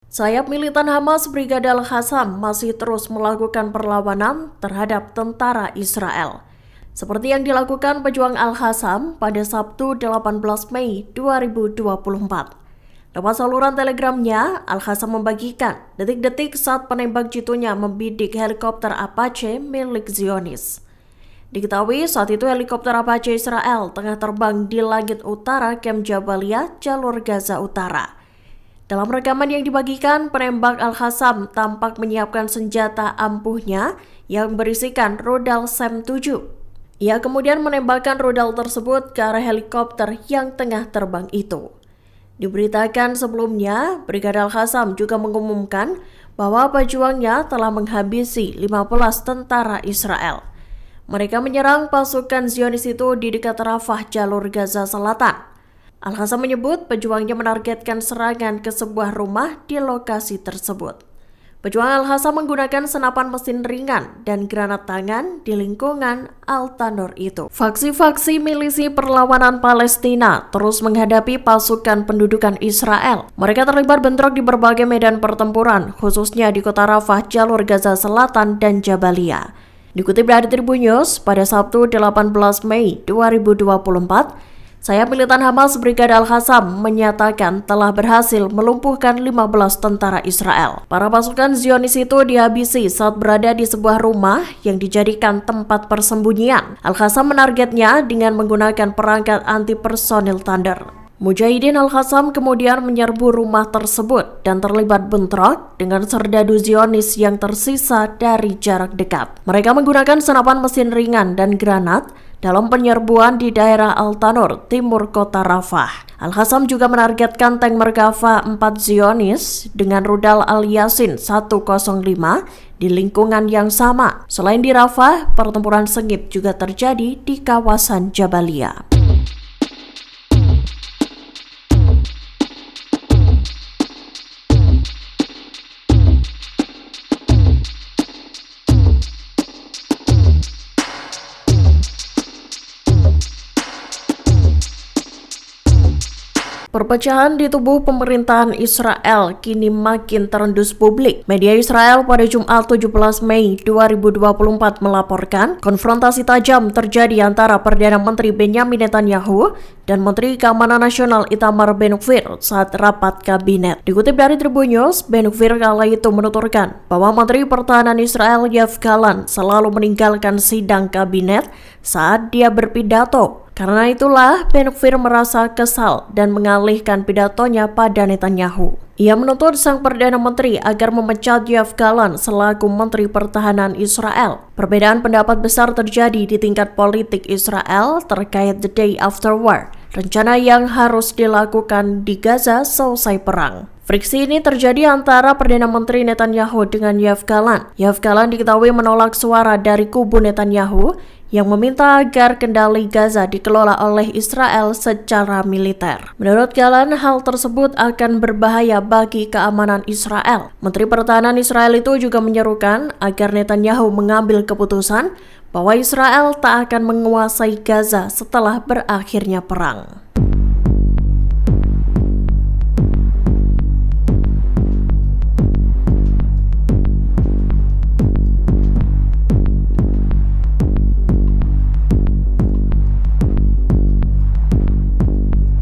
Sayap militan Hamas Brigade Al-Qassam masih terus melakukan perlawanan terhadap tentara Israel. Seperti yang dilakukan pejuang Al-Qassam pada Sabtu 18 Mei 2024. Lewat saluran telegramnya, Al-Qassam membagikan detik-detik saat penembak jitunya membidik helikopter Apache milik Zionis. Diketahui saat itu helikopter Apache Israel tengah terbang di langit utara Kem Jabalia, jalur Gaza Utara. Dalam rekaman yang dibagikan, penembak Al-Qassam tampak menyiapkan senjata ampuhnya yang berisikan rudal SAM-7. Ia kemudian menembakkan rudal tersebut ke arah helikopter yang tengah terbang itu. Diberitakan sebelumnya, Brigade Al-Qassam juga mengumumkan bahwa pejuangnya telah menghabisi 15 tentara Israel. Mereka menyerang pasukan Zionis itu di dekat Rafah, jalur Gaza Selatan. Al-Qassam menyebut pejuangnya menargetkan serangan ke sebuah rumah di lokasi tersebut. Pejuang Al-Qassam menggunakan senapan mesin ringan dan granat tangan di lingkungan Al-Tanur itu. Faksi-faksi milisi perlawanan Palestina terus menghadapi pasukan pendudukan Israel. Mereka terlibat bentrok di berbagai medan pertempuran, khususnya di kota Rafah, jalur Gaza Selatan dan Jabalia. Dikutip dari Tribun News, pada Sabtu 18 Mei 2024, sayap militan Hamas Brigade Al-Qassam menyatakan telah berhasil melumpuhkan 15 tentara Israel. Para pasukan Zionis itu dihabisi saat berada di sebuah rumah yang dijadikan tempat persembunyian. Al-Qassam menargetnya dengan menggunakan perangkat anti-personil Thunder. Mujahidin Al-Qassam kemudian menyerbu rumah tersebut dan terlibat bentrok dengan serdadu Zionis yang tersisa dari jarak dekat. Mereka menggunakan senapan mesin ringan dan granat dalam penyerbuan di daerah Al-Tanur, timur kota Rafah. Al-Qassam juga menargetkan tank Merkava 4 Zionis dengan rudal Al-Yasin 105 di lingkungan yang sama. Selain di Rafah, pertempuran sengit juga terjadi di kawasan Jabalia. Perpecahan di tubuh pemerintahan Israel kini makin terendus publik. Media Israel pada Jumat 17 Mei 2024 melaporkan konfrontasi tajam terjadi antara Perdana Menteri Benjamin Netanyahu dan Menteri Keamanan Nasional Itamar Ben-Gvir saat rapat kabinet. Dikutip dari Tribun News, Ben-Gvir kala itu menuturkan bahwa Menteri Pertahanan Israel Yoav Gallant selalu meninggalkan sidang kabinet saat dia berpidato. Karena itulah Ben-Gvir merasa kesal dan mengalihkan pidatonya pada Netanyahu. Ia menuntut sang Perdana Menteri agar memecat Yoav Gallant selaku Menteri Pertahanan Israel. Perbedaan pendapat besar terjadi di tingkat politik Israel terkait the day after war, rencana yang harus dilakukan di Gaza selesai perang. Friksi ini terjadi antara Perdana Menteri Netanyahu dengan Yoav Gallant. Yoav Gallant diketahui menolak suara dari kubu Netanyahu yang meminta agar kendali Gaza dikelola oleh Israel secara militer. Menurut Gallant, hal tersebut akan berbahaya bagi keamanan Israel. Menteri Pertahanan Israel itu juga menyerukan agar Netanyahu mengambil keputusan bahwa Israel tak akan menguasai Gaza setelah berakhirnya perang.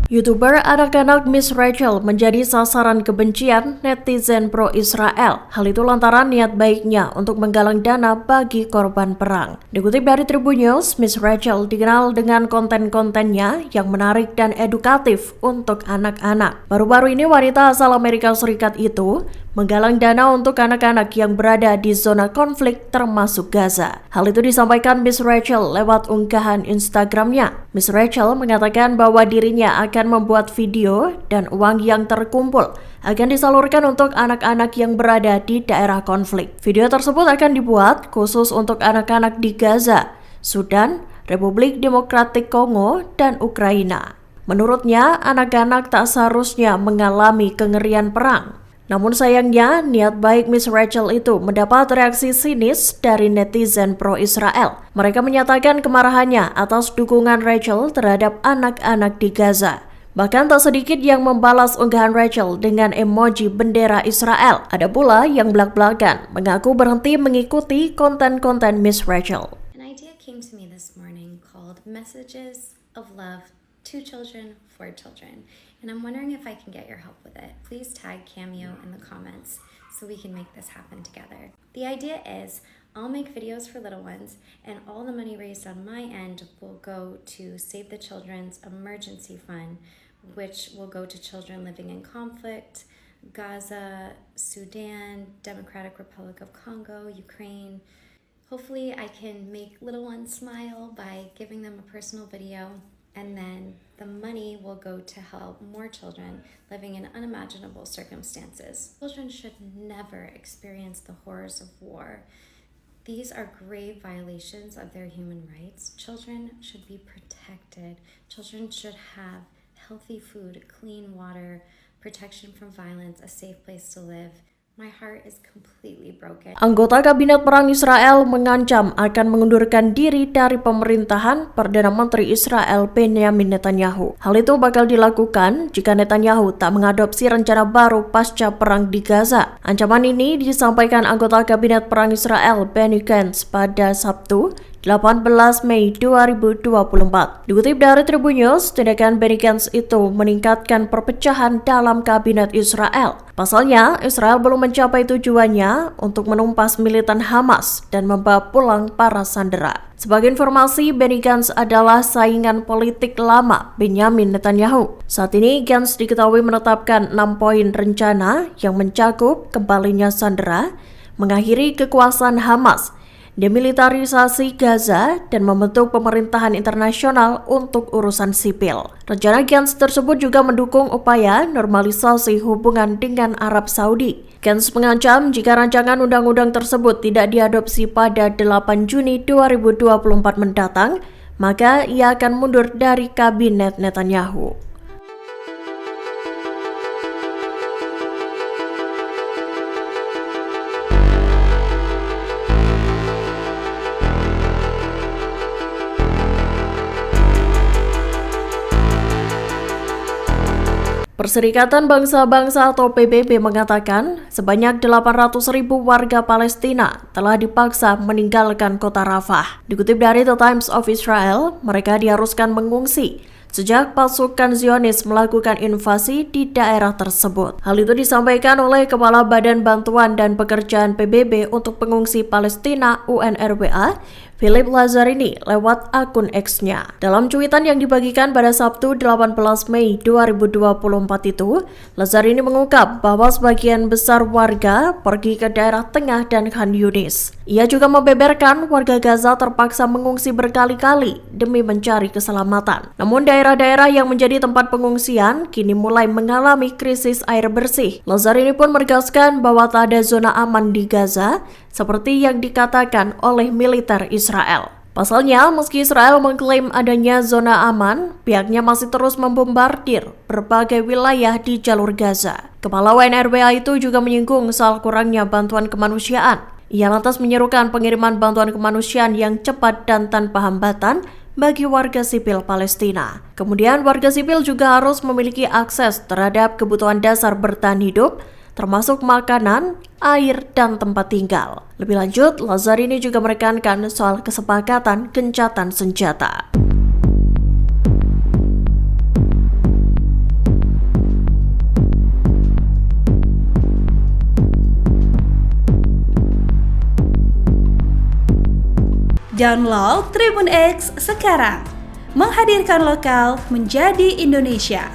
YouTuber anak-anak Miss Rachel menjadi sasaran kebencian netizen pro-Israel. Hal itu lantaran niat baiknya untuk menggalang dana bagi korban perang. Dikutip dari Tribun News, Miss Rachel dikenal dengan konten-kontennya yang menarik dan edukatif untuk anak-anak. Baru-baru ini wanita asal Amerika Serikat itu menggalang dana untuk anak-anak yang berada di zona konflik termasuk Gaza. Hal itu disampaikan Miss Rachel lewat unggahan Instagramnya. Miss Rachel mengatakan bahwa dirinya akan membuat video dan uang yang terkumpul akan disalurkan untuk anak-anak yang berada di daerah konflik. Video tersebut akan dibuat khusus untuk anak-anak di Gaza, Sudan, Republik Demokratik Kongo, dan Ukraina. Menurutnya, anak-anak tak seharusnya mengalami kengerian perang. Namun sayangnya, niat baik Miss Rachel itu mendapat reaksi sinis dari netizen pro-Israel. Mereka menyatakan kemarahannya atas dukungan Rachel terhadap anak-anak di Gaza. Bahkan tak sedikit yang membalas unggahan Rachel dengan emoji bendera Israel. Ada pula yang belak-belakan mengaku berhenti mengikuti konten-konten Miss Rachel. An idea came to me this morning called Messages of Love to Children for Children, and I'm wondering if I can get your help with it. Please tag Cameo in the comments so we can make this happen together. The idea is I'll make videos for little ones, and all the money raised on my end will go to Save the Children's Emergency Fund, which will go to children living in conflict, Gaza, Sudan, Democratic Republic of Congo, Ukraine. Hopefully I can make little ones smile by giving them a personal video, and then the money will go to help more children living in unimaginable circumstances. Children should never experience the horrors of war. These are grave violations of their human rights. Children should be protected. Children should have healthy food, clean water, protection from violence, a safe place to live. My heart is completely broken. Anggota Kabinet Perang Israel mengancam akan mengundurkan diri dari pemerintahan Perdana Menteri Israel Benjamin Netanyahu. Hal itu bakal dilakukan jika Netanyahu tak mengadopsi rencana baru pasca perang di Gaza. Ancaman ini disampaikan anggota Kabinet Perang Israel Benny Gantz pada Sabtu 18 Mei 2024. Dikutip dari Tribun News, tindakan Benny Gantz itu meningkatkan perpecahan dalam kabinet Israel. Pasalnya, Israel belum mencapai tujuannya untuk menumpas militan Hamas dan membawa pulang para sandera. Sebagai informasi, Benny Gantz adalah saingan politik lama Benjamin Netanyahu. Saat ini, Gantz diketahui menetapkan 6 poin rencana yang mencakup kembalinya sandera, mengakhiri kekuasaan Hamas, demilitarisasi Gaza, dan membentuk pemerintahan internasional untuk urusan sipil. Rencana Gantz tersebut juga mendukung upaya normalisasi hubungan dengan Arab Saudi. Gantz mengancam jika rancangan undang-undang tersebut tidak diadopsi pada 8 Juni 2024 mendatang, maka ia akan mundur dari kabinet Netanyahu. Perserikatan Bangsa-Bangsa atau PBB mengatakan sebanyak 800.000 warga Palestina telah dipaksa meninggalkan kota Rafah. Dikutip dari The Times of Israel, mereka diharuskan mengungsi sejak pasukan Zionis melakukan invasi di daerah tersebut. Hal itu disampaikan oleh Kepala Badan Bantuan dan Pekerjaan PBB untuk Pengungsi Palestina UNRWA, Philip Lazzarini, lewat akun X-nya. Dalam cuitan yang dibagikan pada Sabtu 18 Mei 2024 itu, Lazzarini mengungkap bahwa sebagian besar warga pergi ke daerah tengah dan Khan Yunis. Ia juga membeberkan warga Gaza terpaksa mengungsi berkali-kali demi mencari keselamatan. Namun daerah-daerah yang menjadi tempat pengungsian kini mulai mengalami krisis air bersih. Lazzarini pun menegaskan bahwa tak ada zona aman di Gaza, seperti yang dikatakan oleh militer Israel. Pasalnya, meski Israel mengklaim adanya zona aman, pihaknya masih terus membombardir berbagai wilayah di jalur Gaza. Kepala UNRWA itu juga menyinggung soal kurangnya bantuan kemanusiaan. Ia lantas menyerukan pengiriman bantuan kemanusiaan yang cepat dan tanpa hambatan bagi warga sipil Palestina. Kemudian, warga sipil juga harus memiliki akses terhadap kebutuhan dasar bertahan hidup, termasuk makanan, air, dan tempat tinggal. Lebih lanjut, Lazzarini juga menekankan soal kesepakatan gencatan senjata. Download Tribun X sekarang, menghadirkan lokal menjadi Indonesia.